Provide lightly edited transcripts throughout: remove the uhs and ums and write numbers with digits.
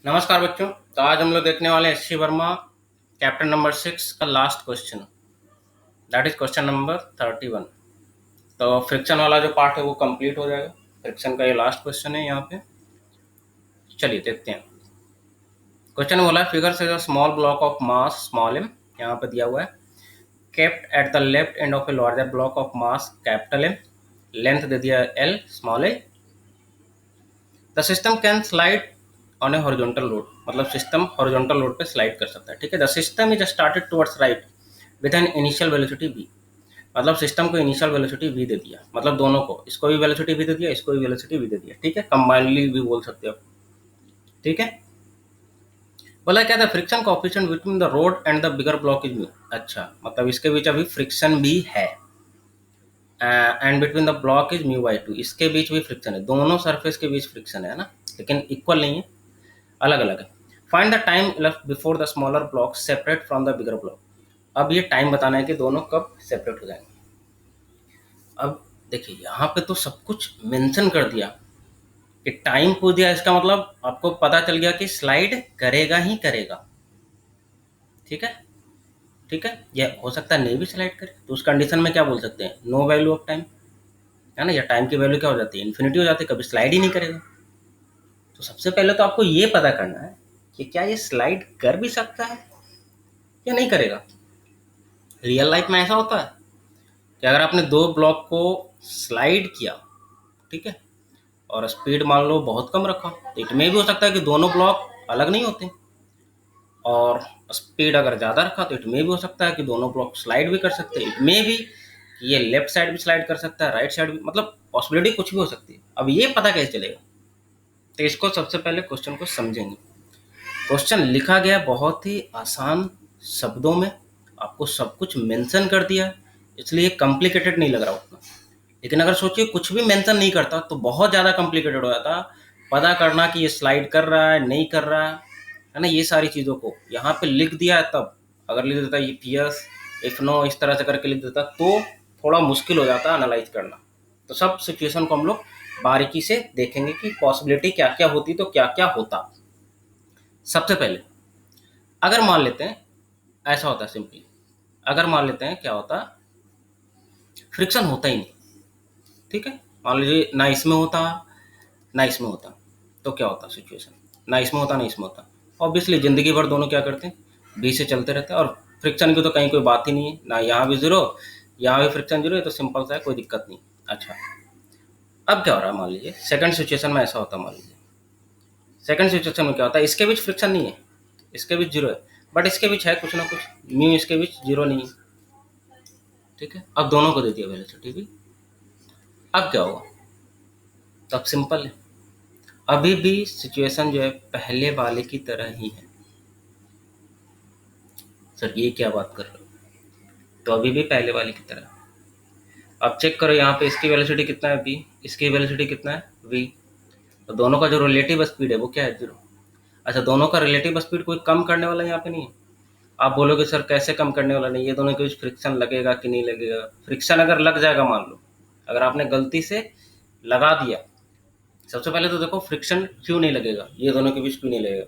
नमस्कार बच्चों। तो आज हम लोग देखने वाले हैं एससी वर्मा कैप्टन नंबर 6 का last question, that is question number 31। तो फ्रिक्शन वाला जो पार्ट है वो कंप्लीट हो जाएगा। फ्रिक्शन का ये लास्ट क्वेश्चन है यहाँ पे। चलिए देखते हैं। क्वेश्चन बोला है फिगर से small block of mass small m, यहाँ पे दिया हुआ है, kept at the left end of a larger block of mass capital M, length दे दिया L small a. The system can slide on a horizontal load, मतलब system horizontal load पे slide कर सकता है। ठीक है, the system is started towards right with an initial velocity v, मतलब सिस्टम को इनिशियल वेलोसिटी v दे दिया, मतलब दोनों को, इसको भी वेलोसिटी v दे दिया, इसको भी वेलोसिटी v दे दिया। ठीक है, कंबाइनली भी बोल सकते हो। ठीक है, बोला क्या था, friction coefficient between the road and the bigger block is mu. अच्छा, मतलब इसके बीच अभी फ्रिक्शन भी है, and between the block is mu by 2, इसके बीच भी फ्रिक्शन है, दोनों सरफेस के बीच फ्रिक्शन है ना, लेकिन इक्वल नहीं है, अलग अलग है। Find the time left before the smaller block separate from the bigger block. अब ये टाइम बताना है कि दोनों कब सेपरेट हो जाएंगे। अब देखिए यहाँ पे तो सब कुछ मेंशन कर दिया कि टाइम पूछ दिया, इसका मतलब आपको पता चल गया कि स्लाइड करेगा ही करेगा। ठीक है, ठीक है, ये हो सकता है नहीं भी स्लाइड करे, तो उस कंडीशन में क्या बोल सकते हैं, नो वैल्यू ऑफ टाइम, है ना, या टाइम की वैल्यू क्या हो जाती है, इन्फिनिटी हो जाती है, कभी स्लाइड ही नहीं करेगा। तो सबसे पहले तो आपको ये पता करना है कि क्या ये स्लाइड कर भी सकता है या नहीं करेगा। रियल लाइफ में ऐसा होता है कि अगर आपने दो ब्लॉक को स्लाइड किया, ठीक है, और स्पीड मान लो बहुत कम रखा, तो इट में भी हो सकता है कि दोनों ब्लॉक अलग नहीं होते, और स्पीड अगर ज़्यादा रखा तो इट में भी हो सकता है कि दोनों ब्लॉक स्लाइड भी कर सकते हैं। इट में भी कि ये लेफ्ट साइड भी स्लाइड कर सकता है, राइट साइड भी, मतलब पॉसिबिलिटी कुछ भी हो सकती है। अब ये पता कैसे चलेगा, तो इसको सबसे पहले क्वेश्चन को समझेंगे। क्वेश्चन लिखा गया बहुत ही आसान शब्दों में, आपको सब कुछ मेंशन कर दिया, इसलिए कॉम्प्लिकेटेड नहीं लग रहा उतना। लेकिन अगर सोचिए कुछ भी मेंशन नहीं करता तो बहुत ज़्यादा कॉम्प्लिकेटेड हो जाता, पता करना कि ये स्लाइड कर रहा है नहीं कर रहा है ना, ये सारी चीज़ों को यहाँ पे लिख दिया है। तब अगर लिख देता ये पीएस इफ नो इस तरह से करके लिख देता तो थोड़ा मुश्किल हो जाता एनालाइज करना। तो सब सिचुएशन को हम लोग बारीकी से देखेंगे कि पॉसिबिलिटी क्या क्या होती तो क्या क्या होता। सबसे पहले अगर मान लेते हैं ऐसा होता है सिंपली, अगर मान लेते हैं क्या होता, फ्रिक्शन होता ही नहीं। ठीक है, मान लीजिए ना इसमें होता ना इसमें होता, तो क्या होता सिचुएशन, ना इसमें होता ना इसमें होता। ऑब्वियसली ज़िंदगी भर दोनों क्या करते हैं, बी से चलते रहते हैं, और फ्रिक्शन की तो कहीं कोई बात ही नहीं है, ना यहाँ भी जीरो यहाँ भी फ्रिक्शन जीरो, ये तो सिंपल सा है, कोई दिक्कत नहीं। अच्छा, अब क्या हो रहा है, मान लीजिए सेकंड सिचुएशन में ऐसा होता, मान लीजिए सेकंड सिचुएशन में क्या होता है, इसके बीच फ्रिक्शन नहीं है, इसके बीच जीरो है, बट इसके बीच है कुछ ना कुछ, म्यू इसके बीच जीरो नहीं है। ठीक है, अब दोनों को दे दिया वेलोसिटी भी, अब क्या होगा, तो अब सिंपल है, अभी भी सिचुएशन जो है पहले वाले की तरह ही है। सर ये क्या बात कर रहे हो, तो अभी भी पहले वाले की तरह। अब चेक करो यहाँ पे इसकी वेलोसिटी कितना है v, इसकी वेलोसिटी कितना है v, तो दोनों का जो रिलेटिव स्पीड है वो क्या है, जीरो। अच्छा, दोनों का रिलेटिव स्पीड कोई कम करने वाला यहाँ पे नहीं है। आप बोलोगे सर कैसे कम करने वाला नहीं, ये दोनों के बीच फ्रिक्शन लगेगा कि नहीं लगेगा। फ्रिक्शन अगर लग जाएगा, मान लो अगर आपने गलती से लगा दिया, सबसे पहले तो देखो फ्रिक्शन क्यों नहीं लगेगा, ये दोनों के बीच क्यों नहीं लगेगा,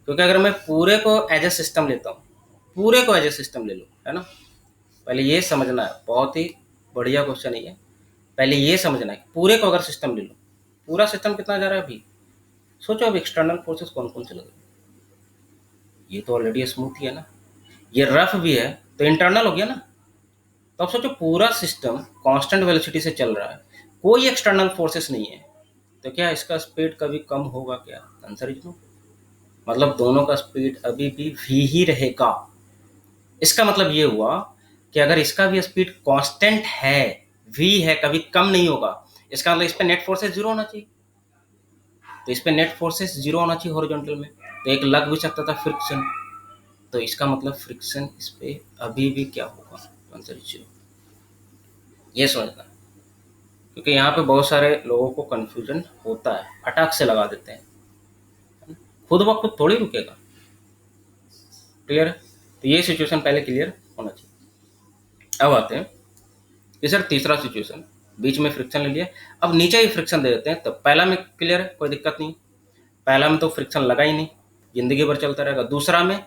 क्योंकि अगर मैं पूरे को एज ए सिस्टम लेता हूँ, पूरे को एज ए सिस्टम ले लो, है ना, पहले ये समझना है, बहुत ही बढ़िया क्वेश्चन है ये। पहले ये समझना है पूरे को अगर सिस्टम ले लो, पूरा सिस्टम कितना जा रहा है अभी, सोचो अब एक्सटर्नल फोर्सेस कौन कौन से लगे, ये तो ऑलरेडी स्मूथ ही है ना, ये रफ भी है तो इंटरनल हो गया ना। तो अब सोचो पूरा सिस्टम कांस्टेंट वेलोसिटी से चल रहा है, कोई एक्सटर्नल फोर्सेस नहीं है, तो क्या इसका स्पीड कभी कम होगा क्या, आंसर इज नो। मतलब दोनों का स्पीड अभी भी v ही रहेगा। इसका मतलब ये हुआ कि अगर इसका भी स्पीड कांस्टेंट है, v है, कभी कम नहीं होगा, इसका मतलब इस पे नेट फोर्सेस जीरो होना चाहिए, तो इस पे नेट फोर्सेस जीरो होना चाहिए हॉरिजॉन्टल में, तो एक लग भी सकता था फ्रिक्शन, तो इसका मतलब फ्रिक्शन इस पे अभी भी क्या होगा, आंसर इज जीरो। ये समझना, क्योंकि यहाँ पे बहुत सारे लोगों को कंफ्यूजन होता है, फटाक से लगा देते हैं, खुद ब खुद थोड़ी रुकेगा। क्लियर है, तो ये सिचुएशन पहले क्लियर होना चाहिए। अब आते हैं कि सर तीसरा सिचुएशन, बीच में फ्रिक्शन ले लिया, अब नीचे ही फ्रिक्शन दे देते हैं, तो पहला में क्लियर है, कोई दिक्कत नहीं, पहला में तो फ्रिक्शन लगा ही नहीं, जिंदगी भर चलता रहेगा। दूसरा में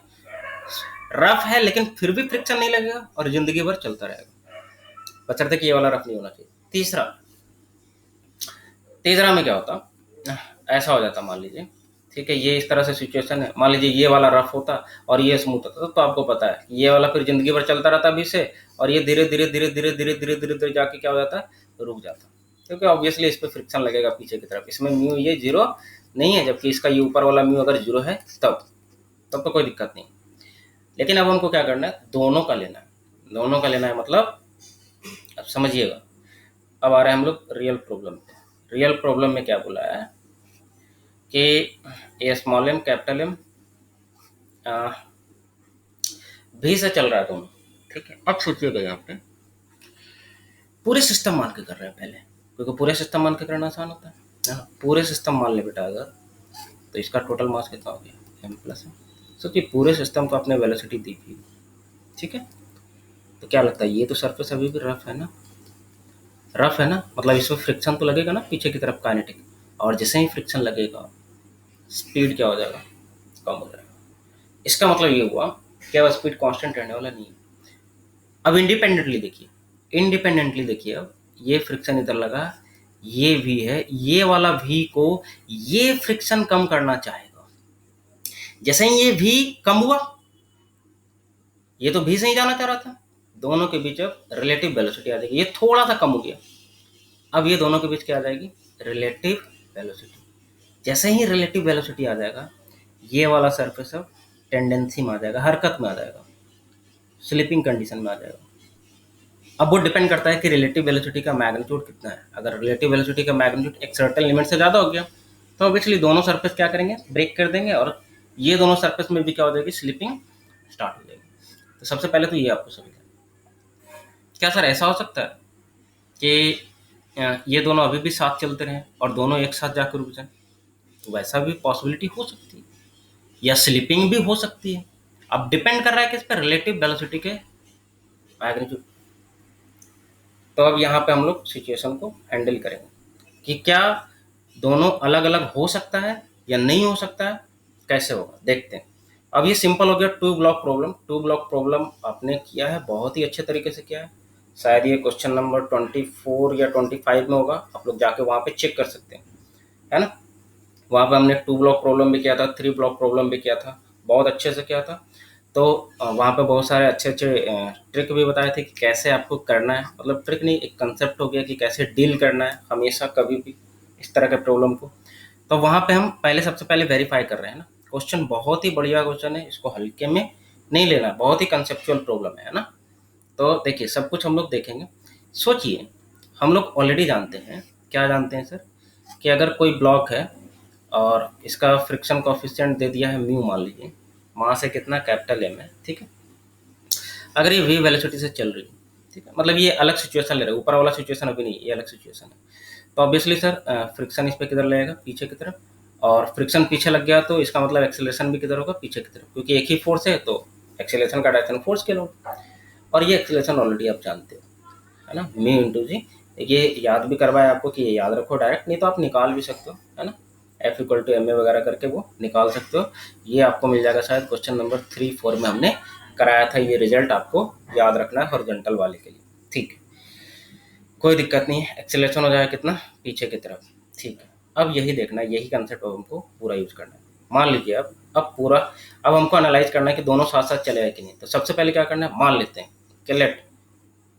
रफ है लेकिन फिर भी फ्रिक्शन नहीं लगेगा और जिंदगी भर चलता रहेगा, बशर्ते कि ये वाला रफ नहीं होना चाहिए। तीसरा में क्या होता, ऐसा हो जाता मान लीजिए, ठीक है, ये इस तरह से सिचुएशन है, मान लीजिए ये वाला रफ होता और ये स्मूथ होता, तो आपको पता है ये वाला फिर जिंदगी भर चलता रहता अभी से, और ये धीरे धीरे धीरे धीरे धीरे धीरे धीरे धीरे जाके क्या हो जाता, रुक जाता, क्योंकि ऑब्वियसली इस पर फ्रिक्शन लगेगा पीछे की तरफ। इसमें म्यू ये जीरो नहीं है, जबकि इसका ये ऊपर वाला म्यू अगर जीरो है तब तो कोई दिक्कत नहीं। लेकिन अब हमको क्या करना है, दोनों का लेना है, दोनों का लेना है, मतलब अब समझिएगा। अब आ रहे हैं हम लोग रियल प्रॉब्लम पे। रियल प्रॉब्लम में क्या बोला है कि ए स्मॉल एम कैपिटल एम भी से चल रहा है दोनों, ठीक है। अब सोचिएगा यहाँ पे पूरे सिस्टम मान के कर रहे हैं पहले, क्योंकि पूरे सिस्टम मान के करना आसान होता है ना। पूरे सिस्टम मान ले बेटा अगर, तो इसका टोटल मास कितना हो गया, एम प्लस एम। सोचिए पूरे सिस्टम को आपने वेलोसिटी दी थी, ठीक है, तो क्या लगता है ये तो सरफेस अभी भी रफ है ना, रफ है ना, मतलब इसमें फ्रिक्शन तो लगेगा ना पीछे की तरफ काइनेटिक, और जैसे ही फ्रिक्शन लगेगा स्पीड क्या हो जाएगा, कम हो जाएगा। इसका मतलब ये हुआ कि अब स्पीड कांस्टेंट रहने वाला नहीं है। अब इंडिपेंडेंटली देखिए, अब ये फ्रिक्शन इधर लगा, ये भी है, ये वाला भी को ये फ्रिक्शन कम करना चाहेगा। जैसे ही ये भी कम हुआ, ये तो भी से ही जाना चाह रहा था, दोनों के बीच अब रिलेटिव वेलोसिटी आ जाएगी, ये थोड़ा सा कम हो गया, अब ये दोनों के बीच क्या आ जाएगी, रिलेटिव वेलोसिटी। जैसे ही रिलेटिव वेलोसिटी आ जाएगा, ये वाला सरफेस अब टेंडेंसी में आ जाएगा, हरकत में आ जाएगा, स्लिपिंग कंडीशन में आ जाएगा। अब वो डिपेंड करता है कि रिलेटिव वेलोसिटी का मैग्नीट्यूड कितना है। अगर रिलेटिव वेलोसिटी का मैग्नीट्यूड एक सर्टेन लिमिट से ज़्यादा हो गया, तो ऑब्वियसली दोनों सरफेस क्या करेंगे, ब्रेक कर देंगे, और ये दोनों सरफेस में भी क्या हो जाएगी, स्लिपिंग स्टार्ट हो जाएगी। तो सबसे पहले तो ये आपको समझना, क्या सर ऐसा हो सकता है कि ये दोनों अभी भी साथ चलते रहें और दोनों एक साथ जाकर रुक जाएं? तो वैसा भी पॉसिबिलिटी हो सकती है, या स्लिपिंग भी हो सकती है। अब डिपेंड कर रहा है किस पर, रिलेटिव वेलोसिटी के मैग्नीट्यूड। तो अब यहाँ पे हम लोग सिचुएशन को हैंडल करेंगे कि क्या दोनों अलग अलग हो सकता है या नहीं हो सकता है, कैसे होगा देखते हैं। अब ये सिंपल हो गया टू ब्लॉक प्रॉब्लम आपने किया है, बहुत ही अच्छे तरीके से किया है। शायद ये क्वेश्चन नंबर 24 या 25 में होगा, आप लोग जाके वहाँ पे चेक कर सकते हैं, है ना। वहाँ पे हमने 2 ब्लॉक प्रॉब्लम भी किया था, 3 ब्लॉक प्रॉब्लम भी किया था, बहुत अच्छे से किया था। तो वहाँ पे बहुत सारे अच्छे ट्रिक भी बताए थे कि कैसे आपको करना है, मतलब ट्रिक नहीं, एक कंसेप्ट हो गया कि कैसे डील करना है हमेशा कभी भी इस तरह के प्रॉब्लम को। तो वहाँ पे हम सबसे पहले वेरीफाई कर रहे हैं ना, क्वेश्चन बहुत ही बढ़िया क्वेश्चन है, इसको हल्के में नहीं लेना, बहुत ही कंसेप्चुअल प्रॉब्लम है ना। तो देखिए सब कुछ हम लोग देखेंगे। सोचिए हम लोग ऑलरेडी जानते हैं, क्या जानते हैं सर, कि अगर कोई ब्लॉक है और इसका फ्रिक्शन कोएफिशिएंट दे दिया है म्यू, मान लीजिए मास है कितना, कैपिटल एम है, ठीक है। अगर ये वी वेलोसिटी से चल रही है, ठीक है, मतलब ये अलग सिचुएशन ले रहा है, ऊपर वाला सिचुएशन अभी नहीं, ये अलग सिचुएशन है। तो ऑब्वियसली सर फ्रिक्शन इस पर किधर लगेगा, पीछे की तरफ, और फ्रिक्शन पीछे लग गया तो इसका मतलब एक्सेलरेशन भी किधर होगा, पीछे की तरफ, क्योंकि एक ही फोर्स है तो एक्सेलरेशन का डायरेक्शन फोर्स के लो। और ये एक्सेलरेशन ऑलरेडी आप जानते हो, है ना, म्यू इंटू जी। ये याद भी करवाया आपको कि ये याद रखो डायरेक्ट, नहीं तो आप निकाल भी सकते हो, है ना, F equal to M A वगैरह करके वो निकाल सकते हो। ये आपको मिल जाएगा शायद क्वेश्चन नंबर 3-4 में हमने कराया था, ये रिजल्ट आपको याद रखना है हॉरिजॉन्टल वाले के लिए, ठीक है, कोई दिक्कत नहीं है। एक्सेलरेशन हो जाएगा कितना, पीछे की तरफ, ठीक है। अब यही देखना है, यही कंसेप्ट हमको पूरा यूज करना है। मान लीजिए अब हमको एनालाइज करना है कि दोनों साथ साथ चलेगा कि नहीं। तो सबसे पहले क्या करना है, मान लेते हैं कि लेट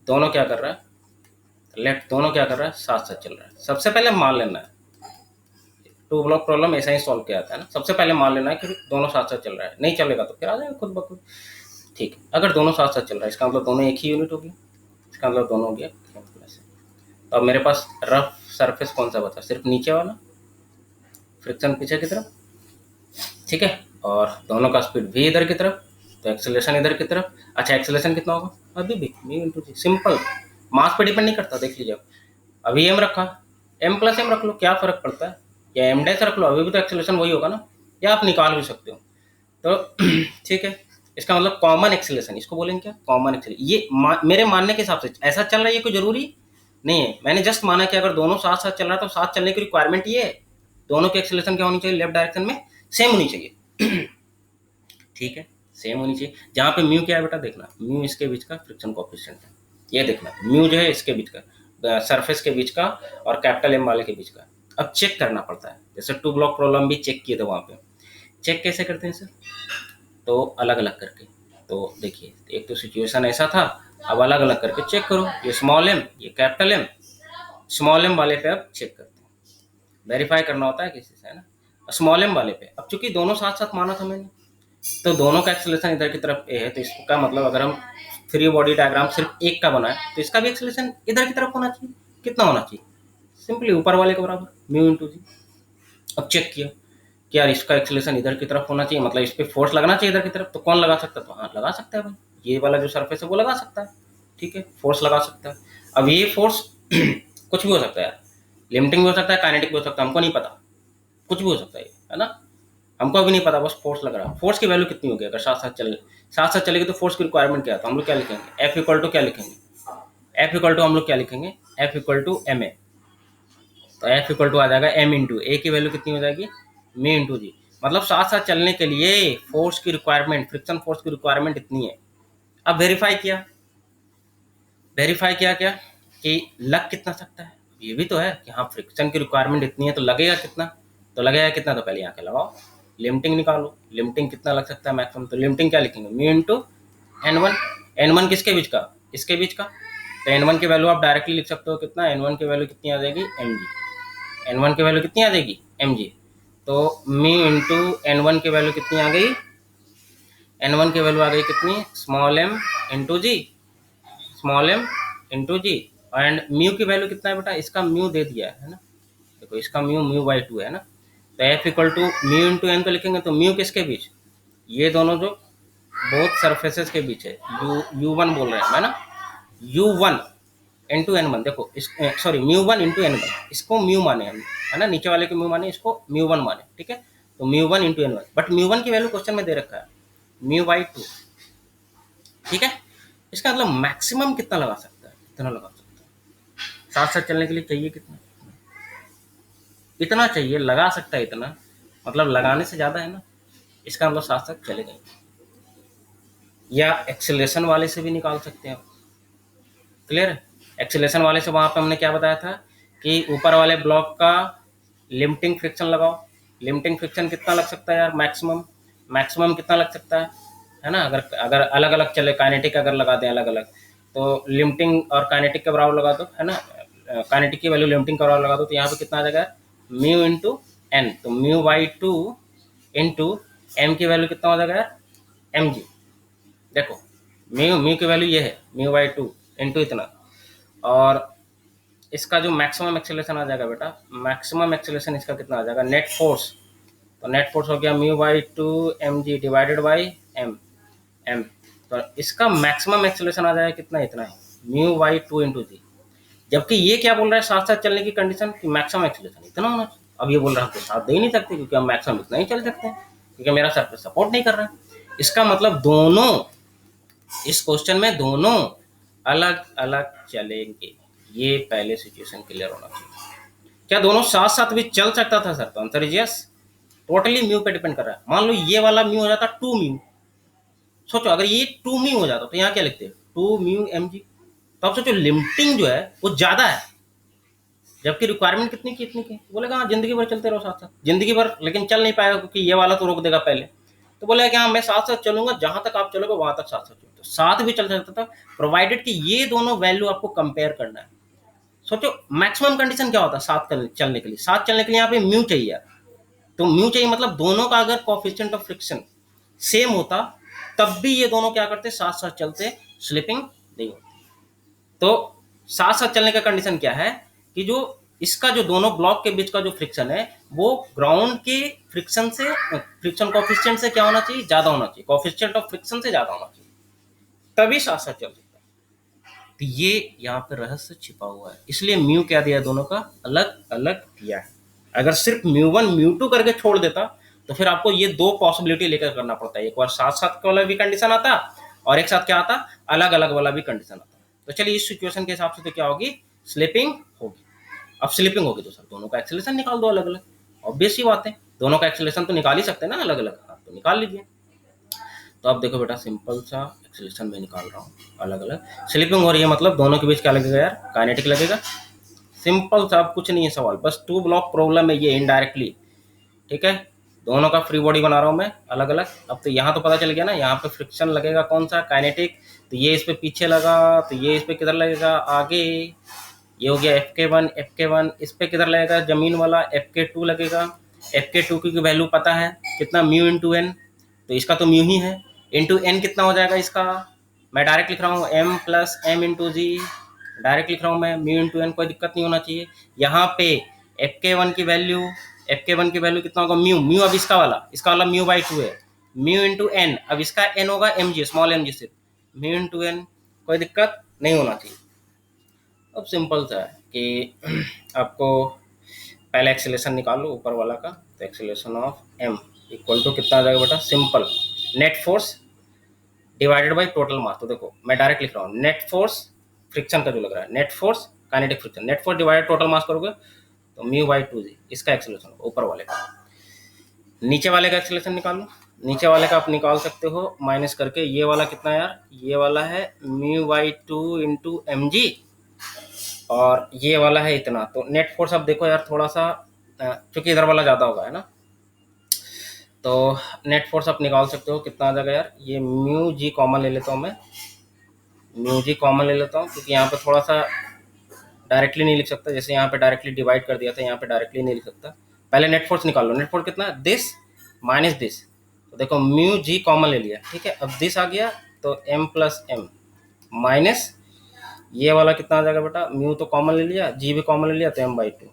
दोनों क्या कर रहा है, साथ साथ चल रहा है। सबसे पहले मान लेना है, 2 ब्लॉक प्रॉब्लम ऐसा ही सॉल्व किया जाता है ना, सबसे पहले मान लेना है कि दोनों साथ साथ चल रहा है, नहीं चलेगा तो फिर आ जाएगा खुद ब खुद, ठीक है। अगर दोनों साथ साथ चल रहा है इसका मतलब दोनों एक ही यूनिट हो गया, इसका मतलब दोनों हो गया प्लस। तो अब मेरे पास रफ सरफेस कौन सा बचा, सिर्फ नीचे वाला, फ्रिक्शन पीछे की तरफ, ठीक है, और दोनों का स्पीड भी इधर की तरफ, तो एक्सेलरेशन इधर की तरफ। अच्छा एक्सेलरेशन कितना होगा, अभी भी म्यू इंटू जी, सिंपल, मास पे डिपेंड नहीं करता, देख लीजिए। अभी एम रखा, एम प्लस एम रख लो, क्या फर्क पड़ता है, या एम डैश रख लो, अभी भी तो एक्सेलरेशन वही होगा ना, या आप निकाल भी सकते हो। तो ठीक है, इसका मतलब कॉमन एक्सेलरेशन, इसको बोलेंगे क्या, कॉमन एक्सेलरेशन। ये मेरे मानने के हिसाब से ऐसा चल रहा है, ये कोई जरूरी नहीं है, मैंने जस्ट माना कि अगर दोनों साथ साथ चल रहा है तो साथ चलने की रिक्वायरमेंट ये है, दोनों की एक्सेलरेशन क्या होनी चाहिए, लेफ्ट डायरेक्शन में सेम होनी चाहिए। ठीक है, सेम होनी चाहिए। जहाँ पे म्यू क्या है बेटा, देखना म्यू इसके बीच का फ्रिक्शन कोएफिशिएंट है, ये देखना म्यू जो है इसके बीच का, सरफेस के बीच का और कैपिटल एम वाले के बीच का। अब चेक करना पड़ता है, जैसे 2 ब्लॉक प्रॉब्लम भी चेक किए थे वहाँ पे। चेक कैसे करते हैं सर, तो अलग अलग करके। तो देखिए एक तो सिचुएशन ऐसा था, अब अलग अलग करके चेक करो, ये स्मॉल एम ये कैपिटल एम, स्मॉल एम वाले पे अब चेक करते हैं, वेरीफाई करना होता है किसी से, है ना। स्मॉल एम वाले पे अब चूंकि दोनों साथ साथ माना था मैंने, तो दोनों का एक्सेलरेशन इधर की तरफ ए है, तो इसका मतलब अगर हम फ्री बॉडी डायग्राम सिर्फ एक का बना है तो इसका भी एक्सेलरेशन इधर की तरफ होना चाहिए। कितना होना चाहिए, सिंपली ऊपर वाले के बराबर म्यू इंटू जी। अब चेक किया कि यार इसका एक्सेलरेशन इधर की तरफ होना चाहिए, मतलब इस पर फोर्स लगना चाहिए इधर की तरफ, तो कौन लगा सकता है, तो हाँ लगा सकता है भाई, ये वाला जो सरफेस है वो लगा सकता है, ठीक है, फोर्स लगा सकता है। अब ये फोर्स कुछ भी हो सकता है यार, लिमिटिंग भी हो सकता है, काइनेटिक भी हो सकता है, हमको नहीं पता, कुछ भी हो सकता है ना, हमको अभी नहीं पता, बस फोर्स लग रहा है। फोर्स की वैल्यू कितनी होगी अगर साथ साथ चलेगी, तो फोर्स की रिक्वायरमेंट क्या है, तो हम लोग क्या लिखेंगे, एफ इक्वल टू क्या लिखेंगे, एफ इक्वल टू हम लोग क्या लिखेंगे, F equal to M A. तो एफ इक्वल टू आ जाएगा एम इंटू ए की वैल्यू कितनी हो जाएगी, मी इंटू जी। मतलब साथ साथ चलने के लिए फोर्स की रिक्वायरमेंट, फ्रिक्शन फोर्स की रिक्वायरमेंट इतनी है। अब वेरीफाई किया, वेरीफाई किया क्या कि लग कितना सकता है, ये भी तो है कि हाँ फ्रिक्शन की रिक्वायरमेंट इतनी है तो लगेगा कितना, तो लगेगा कितना, तो पहले यहाँ के लगाओ, लिमिटिंग निकालो, लिमिटिंग कितना लग सकता है मैक्सिमम, तो लिमिटिंग क्या लिखेंगे, mu into N one. N one किसके बीच का, इसके बीच का, तो एन वन की वैल्यू आप डायरेक्टली लिख सकते हो कितना, एन वन की वैल्यू कितनी आ जाएगी, एम जी। एन वन की वैल्यू कितनी आ जाएगी, एम जी। तो म्यू इंटू एन वन की वैल्यू कितनी आ गई, एन वन की वैल्यू आ गई कितनी, small M into G, small M into G. And mu की वैल्यू कितना है बेटा, इसका म्यू दे दिया है ना, देखो इसका म्यू म्यू बाई 2 है ना, तो F equal to mu into N तो लिखेंगे, तो म्यू किसके बीच, ये दोनों जो बोथ सरफेसेस के बीच है, यू वन बोल रहे हैं है ना, u one into N one, देखो इस sorry mu one into N one, इसको म्यू माने हम, है ना, नीचे वाले को म्यू माने, इसको म्यू वन माने, ठीक है। तो mu one into N one, but mu one की वैल्यू क्वेश्चन में दे रखा है म्यू बाई 2, ठीक है। इसका मतलब मैक्सिमम कितना लगा सकता है, इतना लगा सकता है, साथ साथ चलने के लिए चाहिए कितना, इतना चाहिए, लगा सकता है इतना, मतलब लगाने से ज़्यादा है ना, इसका मतलब साथ साथ चलेगा ही। या एक्सेलरेशन वाले से भी निकाल सकते हैं, क्लियर है। एक्सेलरेशन वाले से वहाँ पे हमने क्या बताया था कि ऊपर वाले ब्लॉक का लिमिटिंग फ्रिक्शन लगाओ, लिमिटिंग फ्रिक्शन कितना लग सकता है यार, मैक्सिमम, मैक्सिमम कितना लग सकता है ना। अगर अगर अलग अलग चले, काइनेटिक अगर लगा दें अलग अलग, तो लिमिटिंग और काइनेटिक के बराबर लगा दो, है ना, काइनेटिक की वैल्यू लिमिटिंग के बराबर लगा दो, तो यहाँ पे कितना आ जाएगा, म्यू इंटू एन, तो म्यू बाई 2 इंटू एम की वैल्यू कितना हो जाएगा यार, एम जी। देखो म्यू म्यू की वैल्यू ये है म्यू बाई 2 इंटू इतना, और इसका जो मैक्सिमम एक्सेलरेशन आ जाएगा बेटा, मैक्सिमम एक्सेलरेशन इसका कितना आ जाएगा, नेट फोर्स, तो नेट फोर्स हो गया mu by 2 m g divided by m m, तो इसका मैक्सिमम एक्सेलरेशन आ जाएगा कितना, इतना है म्यू बाई 2 इंटू जी। जबकि ये क्या बोल रहा है, साथ साथ चलने की कंडीशन कि मैक्सिमम एक्सेलरेशन इतना होना चाहिए। अब ये बोल रहा है तो साथ दे ही नहीं सकते, क्योंकि हम मैक्सिमम इतना ही चल सकते हैं, क्योंकि मेरा सरफेस सपोर्ट नहीं कर रहा है। इसका मतलब दोनों, इस क्वेश्चन में दोनों अलग अलग चलेंगे, ये पहले सिचुएशन क्लियर होना चाहिए। क्या दोनों साथ साथ भी चल सकता था सर, तो answer is yes, totally mu पे डिपेंड कर रहा है। मान लो ये वाला म्यू हो जाता 2 म्यू, सोचो अगर ये 2 म्यू हो जाता तो यहाँ क्या लिखते, 2 म्यू एम जी, तो आप सोचो लिमिटिंग जो है वो ज्यादा है, जबकि रिक्वायरमेंट कितनी की, इतनी की, बोलेगा हाँ जिंदगी भर चलते रहो साथ साथ, जिंदगी भर, लेकिन चल नहीं पाएगा क्योंकि ये वाला तो रोक देगा पहले। तो बोलेगा कि हाँ मैं साथ साथ चलूंगा, जहां तक आप चलोगे वहां तक साथ साथ चलो, तो साथ भी चल सकता था, प्रोवाइडेड कि ये दोनों वैल्यू आपको कंपेयर करना है। सोचो मैक्सिमम कंडीशन क्या होता है साथ चलने के लिए, साथ चलने के लिए यहाँ पे म्यू चाहिए यार, तो म्यू चाहिए, मतलब दोनों का अगर कोएफिशिएंट ऑफ फ्रिक्शन सेम होता तब भी ये दोनों क्या करते, साथ साथ चलते, स्लिपिंग नहीं होती। तो साथ साथ चलने का कंडीशन क्या है कि जो इसका जो दोनों ब्लॉक के बीच का जो फ्रिक्शन है वो ग्राउंड के फ्रिक्शन से, फ्रिक्शन कोएफिशिएंट से क्या होना चाहिए, ज्यादा होना चाहिए, कोएफिशिएंट ऑफ फ्रिक्शन से ज्यादा होना चाहिए, तभी साथ साथ चल सकता है। तो ये यहाँ पे रहस्य छिपा हुआ है, इसलिए म्यू क्या दिया, दोनों का अलग अलग दिया है। अगर सिर्फ म्यू वन म्यू टू करके छोड़ देता तो फिर आपको ये दो पॉसिबिलिटी लेकर करना पड़ता है, एक बार साथ साथ वाला भी कंडीशन आता और एक साथ क्या आता, अलग अलग वाला भी कंडीशन आता। तो चलिए इस सिचुएशन के हिसाब से तो क्या होगी, स्लिपिंग होगी। अब स्लिपिंग होगी तो सर दोनों का एक्सेलरेशन निकाल दो अलग अलग, ऑब्वियस ही बात है, दोनों का एक्सेलरेशन तो निकाल ही सकते हैं ना अलग अलग, हाँ तो निकाल लीजिए। तो अब देखो बेटा, सिंपल सा एक्सेलरेशन में निकाल रहा हूँ अलग अलग। स्लिपिंग हो रही है मतलब दोनों के बीच क्या लगेगा यार, काइनेटिक लगेगा। सिंपल सा, अब कुछ नहीं है सवाल, बस 2 ब्लॉक प्रॉब्लम है ये इनडायरेक्टली। ठीक है, दोनों का फ्री बॉडी बना रहा हूँ मैं अलग अलग। अब तो यहाँ तो पता चल गया ना, यहाँ पे फ्रिक्शन लगेगा कौन सा, काइनेटिक। तो ये इस पे पीछे लगा, तो ये इस पे किधर लगेगा, आगे। ये हो गया Fk1, Fk1 इस पे किधर लगेगा, जमीन वाला Fk2 लगेगा। Fk2 की वैल्यू पता है कितना, म्यू इंटू एन, तो इसका तो म्यू ही है, इंटू एन कितना हो जाएगा इसका, मैं डायरेक्ट लिख रहा हूँ m प्लस एम इंटू जी, डायरेक्ट लिख रहा हूँ मैं, म्यू इंटू एन, कोई दिक्कत नहीं होना चाहिए। यहाँ पे Fk1 की वैल्यू कितना होगा, म्यू, अब इसका वाला म्यू बाई 2 है, म्यू इंटू एन, अब इसका एन होगा m g, small m g सिर्फ, म्यू इंटू एन, कोई दिक्कत नहीं होना चाहिए। अब सिंपल सा है कि आपको पहले एक्सेलरेशन निकालो ऊपर वाला का, तो acceleration of m equal to कितना आ जाएगा बेटा, simple net force divided by total mass. तो देखो मैं डायरेक्ट लिख रहा हूँ, नेट फोर्स फ्रिक्शन का जो लग रहा है, net force kinetic friction, net force divided total mass करोगे तो म्यू बाई 2g, इसका एक्सेलरेशन ऊपर वाले का। नीचे वाले का एक्सेलरेशन निकालो, नीचे वाले का आप निकाल सकते हो माइनस करके, ये वाला कितना यार, ये वाला है mu by 2 into m g, और ये वाला है इतना। तो नेट फोर्स अब देखो यार थोड़ा सा, क्योंकि इधर वाला ज़्यादा होगा है ना, तो नेट फोर्स आप निकाल सकते हो कितना आ जाएगा यार, ये म्यू जी कॉमन ले लेता हूँ मैं, म्यू जी कॉमन ले लेता हूँ, क्योंकि यहाँ पे थोड़ा सा डायरेक्टली नहीं लिख सकता, जैसे यहाँ पे डायरेक्टली डिवाइड कर दिया था, यहाँ पे डायरेक्टली नहीं लिख सकता। पहले नेट फोर्स निकाल लो, नेट फोर्स कितना, दिस माइनस दिस, तो देखो म्यू जी कॉमन ले लिया, ठीक है, अब दिस आ गया तो m प्लस एम माइनस ये वाला कितना आ जाएगा बेटा, म्यू तो कॉमन ले लिया, जी भी कॉमन ले लिया, तो m बाई टू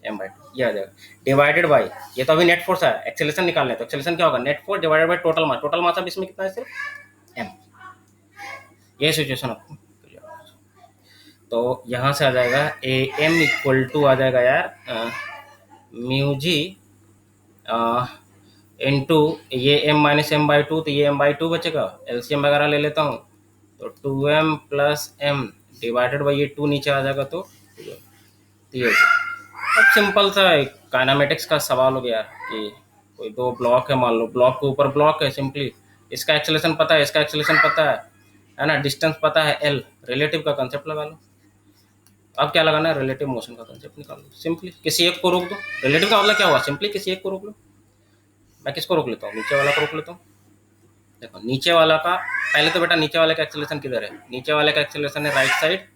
ये आ जाएगा, डिवाइडेड बाई, ये तो अभी नेट फोर्स है, एक्सेलरेशन निकालना है, तो एक्सेलरेशन क्या होगा, net force divided by total mass अब इसमें कितना है, सिर्फ m। ये सिचुएशन आपको, तो यहाँ से आ जाएगा ए एम इक्वल टू आ जाएगा यार म्यू जी इंटू ये m minus m by two, तो ये m बाई 2 बचेगा, एलसीएम वगैरह ले लेता हूँ, तो 2m plus M divided by ये 2 नीचे आ जाएगा, तो ये अब सिंपल सा काइनेमेटिक्स का सवाल हो गया कि कोई 2 ब्लॉक है, मान लो ब्लॉक के ऊपर ब्लॉक है, सिंपली इसका एक्सेलरेशन पता है, इसका एक्सेलरेशन पता है ना, डिस्टेंस पता है l, रिलेटिव का कंसेप्ट लगा लो। अब क्या लगाना है, रिलेटिव मोशन का कंसेप्ट निकालो, सिंपली किसी एक को रोक दो, रिलेटिव का मतलब क्या हुआ, सिंपली किसी एक को रोक लो। मैं किसको रोक लेता हूँ, नीचे वाला को रोक लेता हूँ। देखो नीचे वाला का, पहले तो बेटा नीचे वाले का एक्सेलरेशन किधर है, नीचे वाले का एक्सेलरेशन है राइट साइड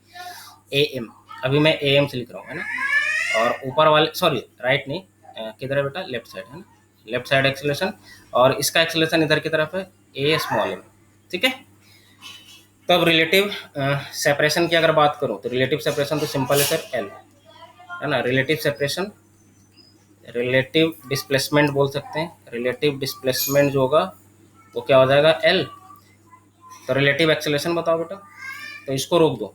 am, अभी मैं am से लिख रहा हूँ है ना, और ऊपर वाले, सॉरी राइट नहीं, किधर है बेटा, लेफ्ट साइड है ना, लेफ्ट साइड एक्सेलरेशन, और इसका एक्सेलरेशन इधर की तरफ है a स्मॉल m, ठीक है। तब रिलेटिव सेपरेशन की अगर बात करूं, तो रिलेटिव सेपरेशन तो सिंपल है सर, एल है ना, रिलेटिव सेपरेशन, रिलेटिव डिस्प्लेसमेंट बोल सकते हैं, रिलेटिव डिस्प्लेसमेंट जो होगा वो क्या हो जाएगा, एल। तो रिलेटिव एक्सेलरेशन बताओ बेटा, तो इसको रोक दो,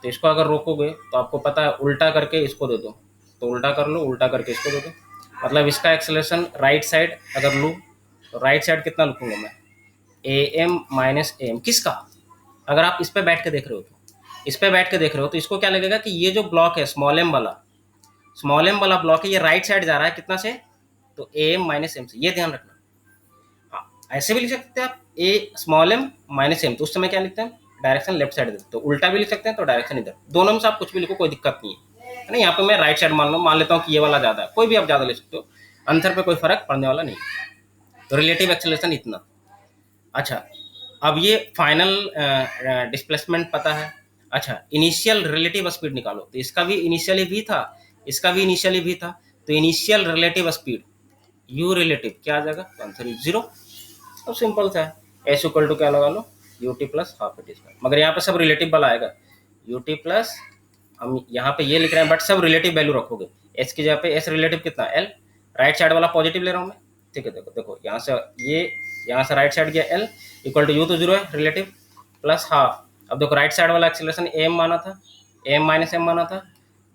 तो इसको अगर रोकोगे तो आपको पता है उल्टा करके इसको दे दो, तो उल्टा कर लो, उल्टा करके इसको दे दो, मतलब इसका एक्सेलरेशन राइट साइड अगर लूँ तो राइट साइड कितना लिखूंगा मैं, a m minus a m, किसका, अगर आप इस पे बैठ के देख रहे हो, तो इस पे बैठ के देख रहे हो, तो इसको क्या लगेगा कि ये जो ब्लॉक है स्मॉल एम वाला ब्लॉक है, ये राइट साइड जा रहा है कितना से, तो ए एम माइनस एम से, ये ध्यान रखना। हाँ ऐसे भी लिख सकते हैं आप, ए स्मॉल एम माइनस एम, तो उस समय क्या लिखते हैं, डायरेक्शन लेफ्ट साइड, तो उल्टा भी लिख सकते हैं, तो डायरेक्शन इधर, दोनों में से आप कुछ भी लिखो, कोई दिक्कत नहीं है ना। यहाँ पे मैं राइट साइड मान लेता हूँ कि ये वाला ज्यादा है, कोई भी आप ज्यादा ले सकते हो, आंसर पे कोई फर्क पड़ने वाला नहीं। तो रिलेटिव एक्सेलरेशन इतना। अच्छा अब ये फाइनल डिस्प्लेसमेंट पता है। अच्छा इनिशियल रिलेटिव स्पीड निकालो, तो इसका भी इनिशियली भी था, इसका भी इनिशियली भी था, तो initial relative speed u relative क्या आ जाएगा, तो आंसर इज 0। अब सिंपल सा है, s इक्वल टू क्या लगा लो, ut plus half at square, मगर यहाँ पे सब रिलेटिव वाला आएगा, ut प्लस, हम यहाँ पे ये लिख रहे हैं बट सब रिलेटिव वैल्यू रखोगे, s की जगह पे s रिलेटिव कितना l, राइट साइड वाला पॉजिटिव ले रहा हूँ मैं, ठीक है। देखो यहाँ से ये, यहाँ से राइट साइड गया l इक्वल टू u तो 0 है रिलेटिव प्लस हाफ। अब देखो राइट साइड वाला एक्सेलरेशन am माना था, am माइनस m माना था,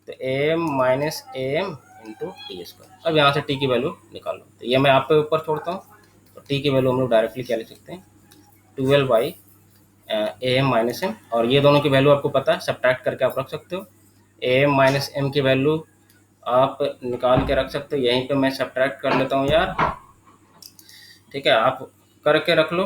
तो am minus am into T square. अब यहाँ से t की वैल्यू निकाल लो, तो ये मैं आप पे ऊपर छोड़ता हूँ, तो t की वैल्यू हम लोग डायरेक्टली क्या लिख सकते हैं, 12 बाई am माइनस m, और ये दोनों की वैल्यू आपको पता है, सब्ट्रैक्ट करके आप रख सकते हो, am माइनस m की वैल्यू आप निकाल के रख सकते हो, यहीं पे मैं सब्ट्रैक्ट कर लेता हूँ यार, ठीक है, आप करके रख लो।